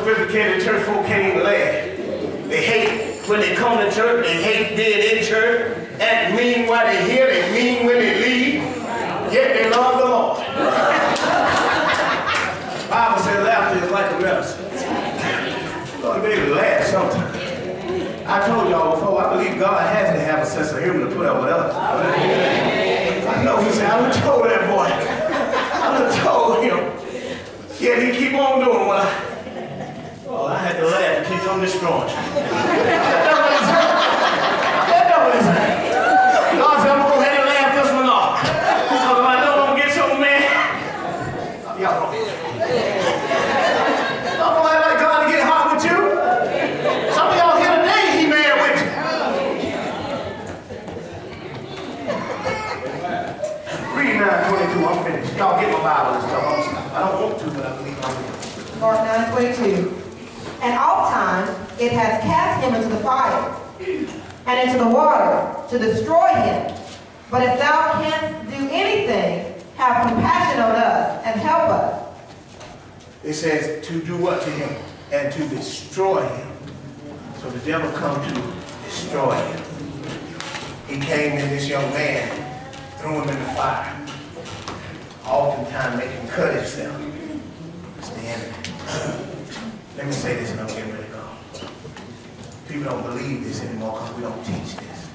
sophisticated church folk can't even laugh. They hate when they come to church, they hate being in church, act mean while they're here, they mean when they leave, yet they love the Lord. The Bible says laughter is like a medicine. Lord, baby, laugh sometimes. I told y'all before, I believe God has to have a sense of humor to put up with us. I know he said, I done told that boy. I done told him. Yeah, he keep on doing what I had to laugh to keep from destroying. That's what he said. That's what he said. God said, I'm going to go ahead and laugh this one off. Because if I know I'm going to get so mad, y'all don't act like God to get hot with you. Some of y'all here today, he mad with you. Read 9:22, I'm finished. Y'all get my Bible and stuff. I don't want to, but I believe I will. Mark 9:22. And oftentimes it has cast him into the fire and into the water to destroy him. But if thou canst do anything, have compassion on us and help us. It says to do what to him? And to destroy him. So the devil come to destroy him. He came in this young man, threw him in the fire. Oftentimes make him cut himself. It's the enemy. Let me say this and I'm getting ready to go. People don't believe this anymore because we don't teach this.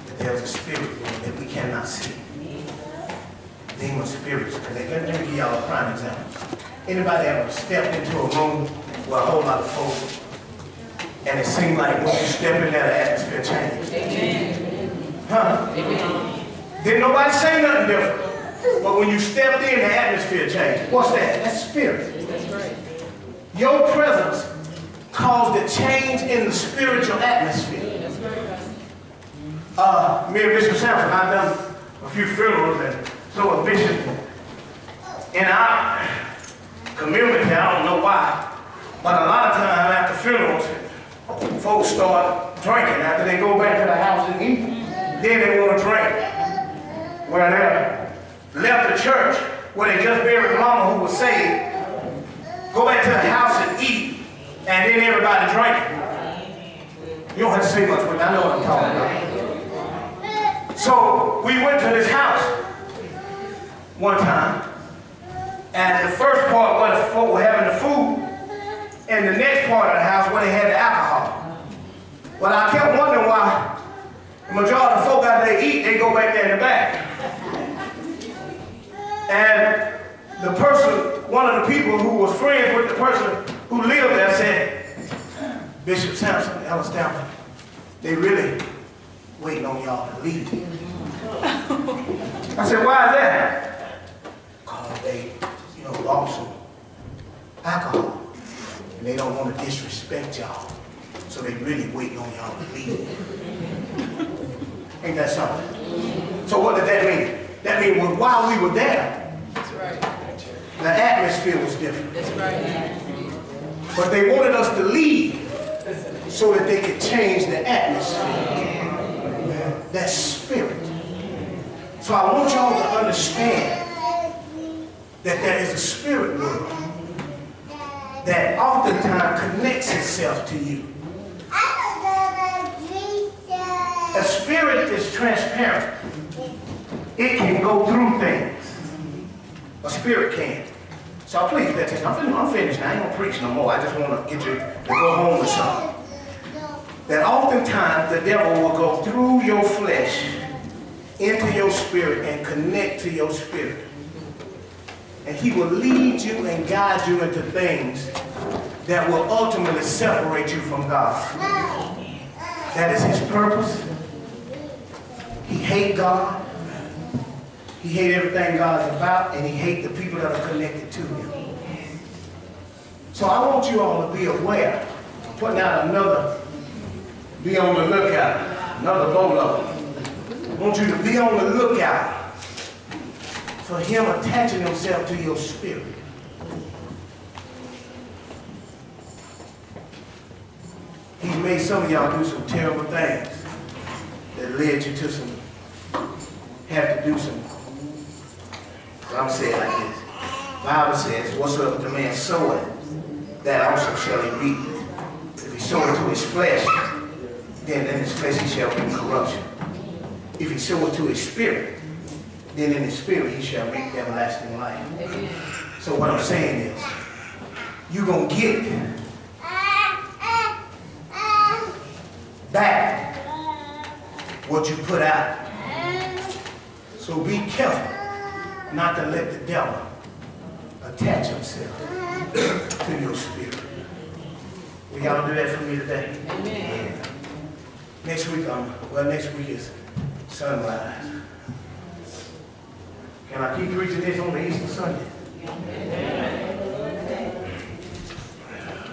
That there's a spirit that we cannot see. Demon spirits. Let me give y'all a prime example. Anybody ever stepped into a room with a whole lot of folks and it seemed like when you step in there, the atmosphere changed? Amen. Huh? Amen. Didn't nobody say nothing different. But when you stepped in, the atmosphere changed. What's that? That's spirit. That's right. Your presence caused a change in the spiritual atmosphere. That's right. Me and Bishop Sampson, I've done a few funerals, and so a bishop in our community, I don't know why, but a lot of times after funerals, folks start drinking after they go back to the house and eat. Then they want to drink. Well, they left the church where they just buried mama who was saved. Go back to the house and eat, and then everybody drinking. You don't have to say much, but I know what I'm talking about. So we went to this house one time, and the first part where the folk were having the food, and the next part of the house where they had the alcohol. Well, I kept wondering why the majority of the folk after they eat, they go back there in the back. And the person, one of the people who was friends with the person who lived there said, Bishop Sampson, Ellis Stamford, they really waiting on y'all to leave. I said, why is that? Because they, lost some alcohol. And they don't want to disrespect y'all. So they really waiting on y'all to leave. Ain't that something? So what did that mean? That means while we were there, that's right, the atmosphere was different. That's right. But they wanted us to leave so that they could change the atmosphere. That spirit. So I want y'all to understand that there is a spirit world that oftentimes connects itself to you. A spirit is transparent. It can go through things. A spirit can. So please pay attention. I'm finished now. I ain't gonna preach no more. I just want to get you to go home with something. That oftentimes the devil will go through your flesh into your spirit and connect to your spirit. And he will lead you and guide you into things that will ultimately separate you from God. That is his purpose. He hates God. He hates everything God is about, and he hates the people that are connected to him. So I want you all to be aware. I'm putting out another, be on the lookout, another bolo. I want you to be on the lookout for him attaching himself to your spirit. He's made some of y'all do some terrible things that led you to have to do some. I'm saying like this. The Bible says, whatsoever the man soweth, that also shall he reap. If he sow into his flesh, then in his flesh he shall reap corruption. If he sow into his spirit, then in his spirit he shall reap everlasting life. So what I'm saying is, you're going to get back what you put out. So be careful not to let the devil attach himself to your spirit. Will y'all do that for me today? Amen. Next week, next week is sunrise. Can I keep preaching this on the Easter Sunday?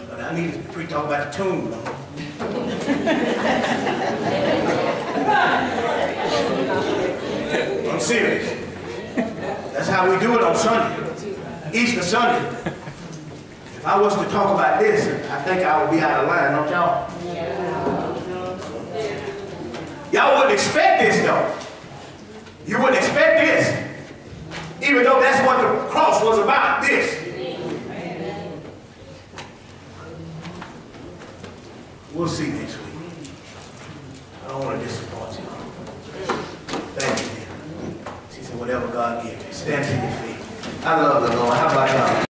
But I need to talk about the tomb. I'm serious. That's how we do it on Sunday. Easter Sunday. If I was to talk about this, I think I would be out of line, don't y'all? Y'all wouldn't expect this, though. You wouldn't expect this. Even though that's what the cross was about, this. We'll see next week. I don't want to disappoint you. Thank you, dear. She said, whatever God gives you, stand to your feet. I love the Lord. How about y'all?